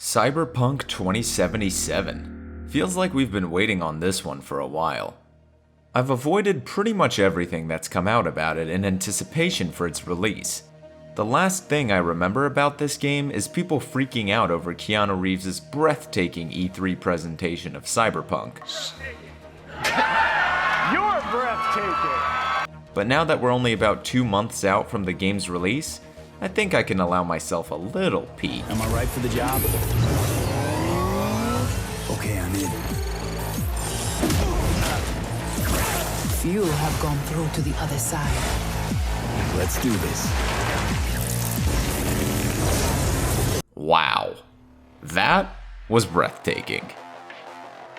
Cyberpunk 2077. Feels like we've been waiting on this one for a while. I've avoided pretty much everything that's come out about it in anticipation for its release. The last thing I remember about this game is people freaking out over Keanu Reeves' breathtaking E3 presentation of Cyberpunk. You're breathtaking! But now that we're only about 2 months out from the game's release, I think I can allow myself a little peek. Am I right for the job? Okay, I'm in. Few have gone through to the other side. Let's do this. Wow. That was breathtaking.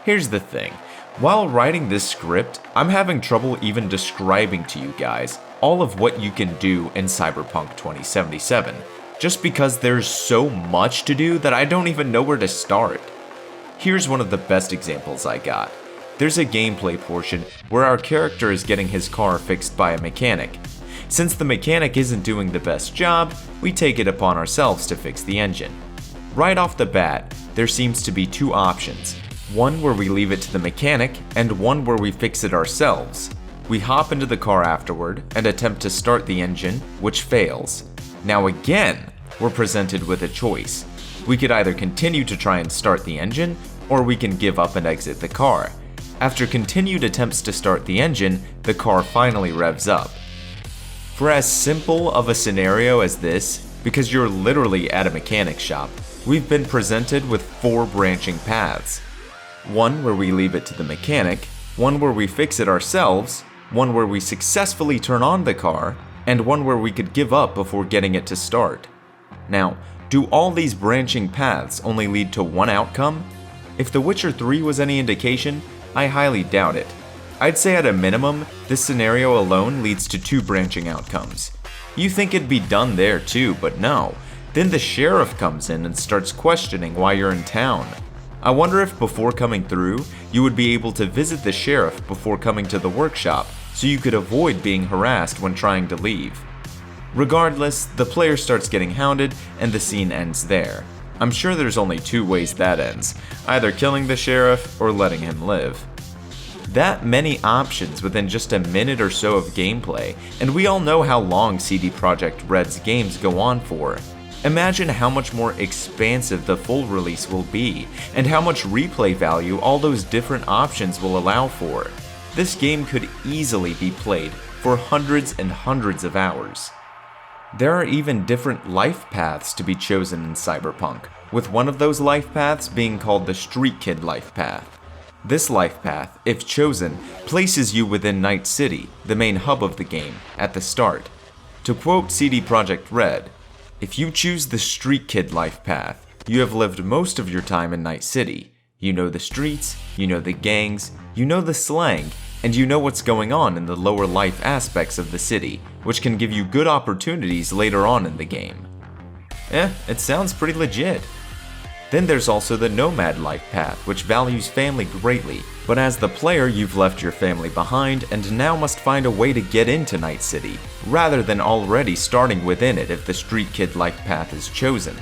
Here's the thing. While writing this script, I'm having trouble even describing to you guys all of what you can do in Cyberpunk 2077, just because there's so much to do that I don't even know where to start. Here's one of the best examples I got. There's a gameplay portion where our character is getting his car fixed by a mechanic. Since the mechanic isn't doing the best job, we take it upon ourselves to fix the engine. Right off the bat, there seems to be two options. One where we leave it to the mechanic, and one where we fix it ourselves. We hop into the car afterward and attempt to start the engine, which fails. Now again, we're presented with a choice. We could either continue to try and start the engine, or we can give up and exit the car. After continued attempts to start the engine, the car finally revs up. For as simple of a scenario as this, because you're literally at a mechanic shop, we've been presented with 4 branching paths. One where we leave it to the mechanic, one where we fix it ourselves, one where we successfully turn on the car, and one where we could give up before getting it to start. Now, do all these branching paths only lead to one outcome? If The Witcher 3 was any indication, I highly doubt it. I'd say at a minimum, this scenario alone leads to 2 branching outcomes. You think it'd be done there too, but no. Then the sheriff comes in and starts questioning why you're in town. I wonder if before coming through, you would be able to visit the sheriff before coming to the workshop, so you could avoid being harassed when trying to leave. Regardless, the player starts getting hounded, and the scene ends there. I'm sure there's only 2 ways that ends, either killing the sheriff or letting him live. That many options within just a minute or so of gameplay, and we all know how long CD Projekt Red's games go on for. Imagine how much more expansive the full release will be, and how much replay value all those different options will allow for. This game could easily be played for hundreds and hundreds of hours. There are even different life paths to be chosen in Cyberpunk, with one of those life paths being called the Street Kid life path. This life path, if chosen, places you within Night City, the main hub of the game, at the start. To quote CD Projekt Red, "If you choose the Street Kid life path, you have lived most of your time in Night City. You know the streets, you know the gangs, you know the slang, and you know what's going on in the lower life aspects of the city, which can give you good opportunities later on in the game." It sounds pretty legit. Then there's also the Nomad life path, which values family greatly, but as the player you've left your family behind and now must find a way to get into Night City, rather than already starting within it if the Street Kid life path is chosen.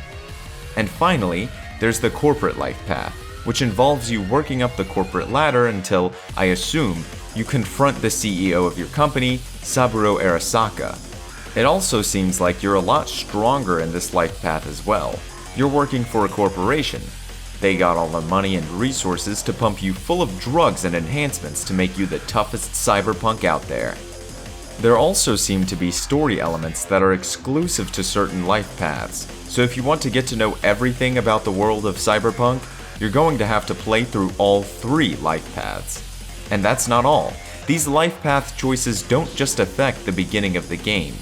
And finally, there's the Corporate life path, which involves you working up the corporate ladder until, I assume, you confront the CEO of your company, Saburo Arasaka. It also seems like you're a lot stronger in this life path as well. You're working for a corporation. They got all the money and resources to pump you full of drugs and enhancements to make you the toughest cyberpunk out there. There also seem to be story elements that are exclusive to certain life paths, so if you want to get to know everything about the world of Cyberpunk, you're going to have to play through all 3 life paths. And that's not all. These life path choices don't just affect the beginning of the game.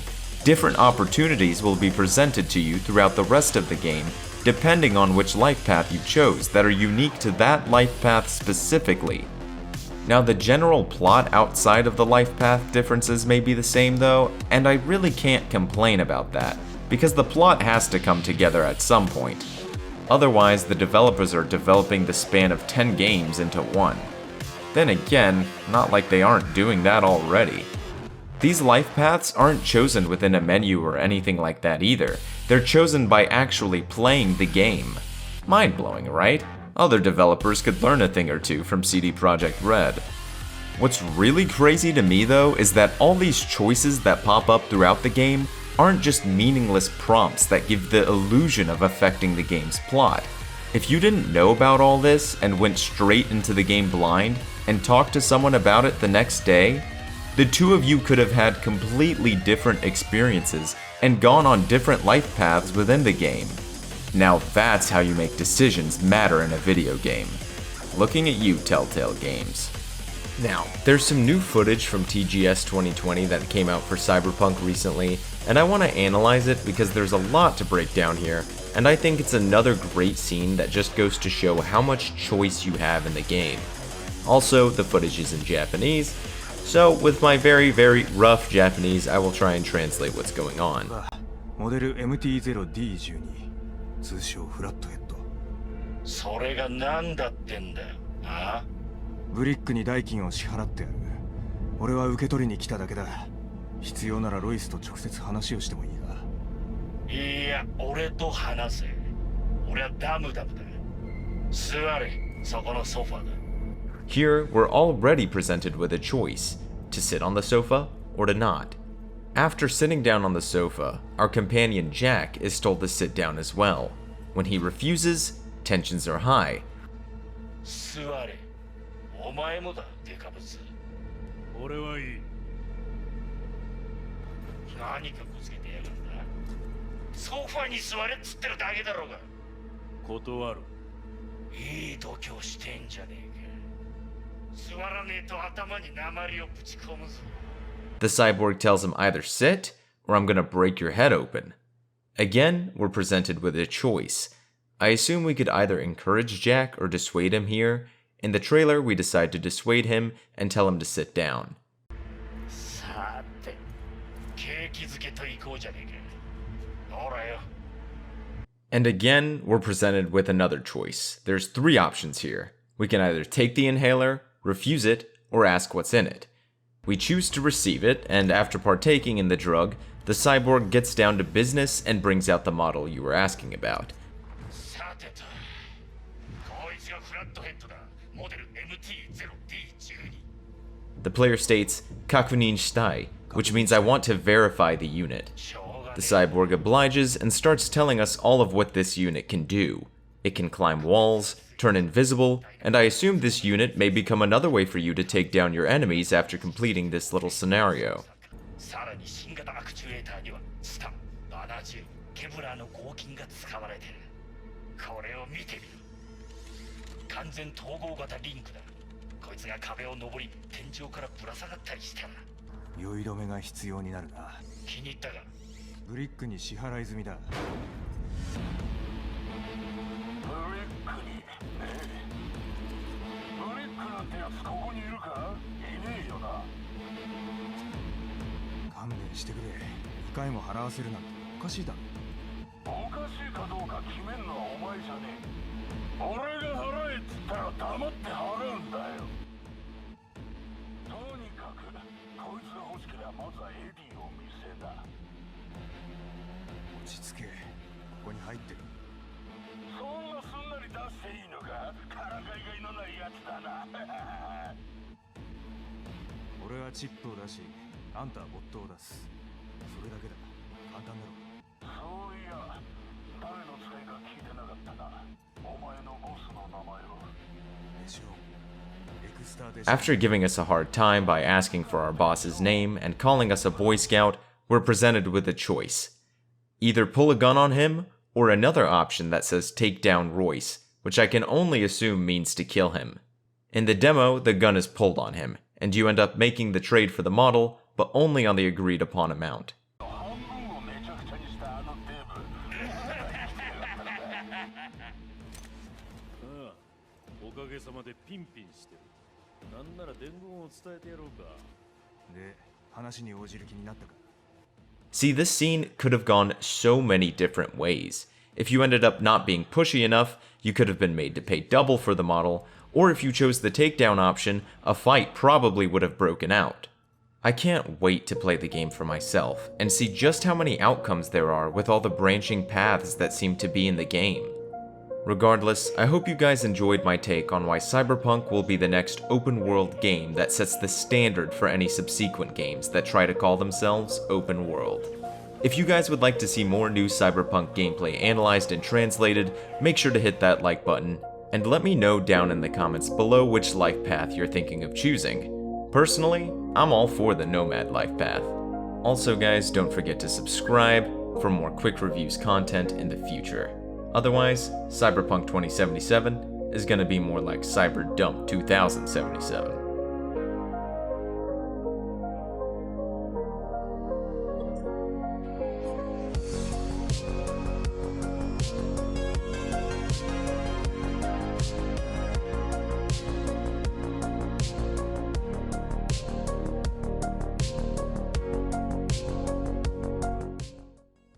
Different opportunities will be presented to you throughout the rest of the game, depending on which life path you chose that are unique to that life path specifically. Now, the general plot outside of the life path differences may be the same though, and I really can't complain about that, because the plot has to come together at some point. Otherwise, the developers are developing the span of 10 games into one. Then again, not like they aren't doing that already. These life paths aren't chosen within a menu or anything like that either. They're chosen by actually playing the game. Mind-blowing, right? Other developers could learn a thing or two from CD Projekt Red. What's really crazy to me though is that all these choices that pop up throughout the game aren't just meaningless prompts that give the illusion of affecting the game's plot. If you didn't know about all this and went straight into the game blind and talked to someone about it the next day, the two of you could have had completely different experiences and gone on different life paths within the game. Now that's how you make decisions matter in a video game. Looking at you, Telltale Games. Now, there's some new footage from TGS 2020 that came out for Cyberpunk recently, and I want to analyze it because there's a lot to break down here, and I think it's another great scene that just goes to show how much choice you have in the game. Also, the footage is in Japanese, so with my very rough Japanese, I will try and translate what's going on. モデル MT-0D12 通称フラットヘッドそれが何だってんだよ、ああブリックに代金を支払ってやる俺は受け取りに来ただけだ必要ならロイスと直接話をしてもいいがいや、俺と話せ俺はダムだ座れ、そこのソファだ Here, we're already presented with a choice, to sit on the sofa or to not. After sitting down on the sofa, our companion Jack is told to sit down as well. When he refuses, tensions are high. 座れ、お前もだ、デカブツ俺はいい。何かぶつけてやがんだソファに座れっつってるだけだろうが断る。いい度胸してんじゃねえか座らねえと頭に鉛をぶち込むぞ The cyborg tells him either sit, or I'm gonna break your head open. Again, we're presented with a choice. I assume we could either encourage Jack or dissuade him here. In the trailer, we decide to dissuade him and tell him to sit down. さて景気づけといこうじゃねえかほらよ And again, we're presented with another choice. There's three options here. We can either take the inhaler, refuse it, or ask what's in it. We choose to receive it, and after partaking in the drug, the cyborg gets down to business and brings out the model you were asking about. さてとこいつがフラットヘッドだモデル MT-0D12 The player states, "Kakunin shitai," which means I want to verify the unit. しょうが The ね cyborg obliges and starts telling us all of what this unit can do. It can climb walls, turn invisible, and I assume this unit may become another way for you to take down your enemies after completing this little scenario. さらに新型アクチュエーターにはスタン70ケブラーの合金が使われてるこれを見てみる完全統合型リンクだこいつが壁を登り天井からぶら下がったりしたら酔い止めが必要になるな気に入ったがブリックに支払い済みだブリックにねブリックなんてやつここにいるかいねえよな勘弁してくれ2回も払わせるなんておかしいだろおかしいかどうか決めんのはお前じゃねえ俺が払えっつったら黙って払うんだよとにかくこいつが欲しければまずはエディを見せな落ち着けここに入ってるそんなすんなり出していいのかからかいがいのないやつだな俺はチップを出しあんたはボットを出すそれだけだ簡単だろそういや誰の使いか聞いてなかったなお前のボスの名前をでしょエクスターでしょ After giving us a hard time by asking for our boss's name and calling us a Boy Scout, we're presented with a choice. Either pull a gun on him, or another option that says take down Royce, which I can only assume means to kill him. In the demo, the gun is pulled on him, and you end up making the trade for the model, but only on the agreed upon amount. 半分をめちゃくちゃにしたあのデブああ、おかげさまでピンピンしてる。なんなら伝言を伝えてやろうか。で話に応じる気になったか See, this scene could have gone so many different ways. If you ended up not being pushy enough, you could have been made to pay double for the model, or if you chose the takedown option, a fight probably would have broken out. I can't wait to play the game for myself and see just how many outcomes there are with all the branching paths that seem to be in the game. Regardless, I hope you guys enjoyed my take on why Cyberpunk will be the next open-world game that sets the standard for any subsequent games that try to call themselves open world. If you guys would like to see more new Cyberpunk gameplay analyzed and translated, make sure to hit that like button, and let me know down in the comments below which life path you're thinking of choosing. Personally, I'm all for the Nomad life path. Also guys, don't forget to subscribe for more quick reviews content in the future. Otherwise, Cyberpunk 2077 is gonna be more like Cyberdump 2077.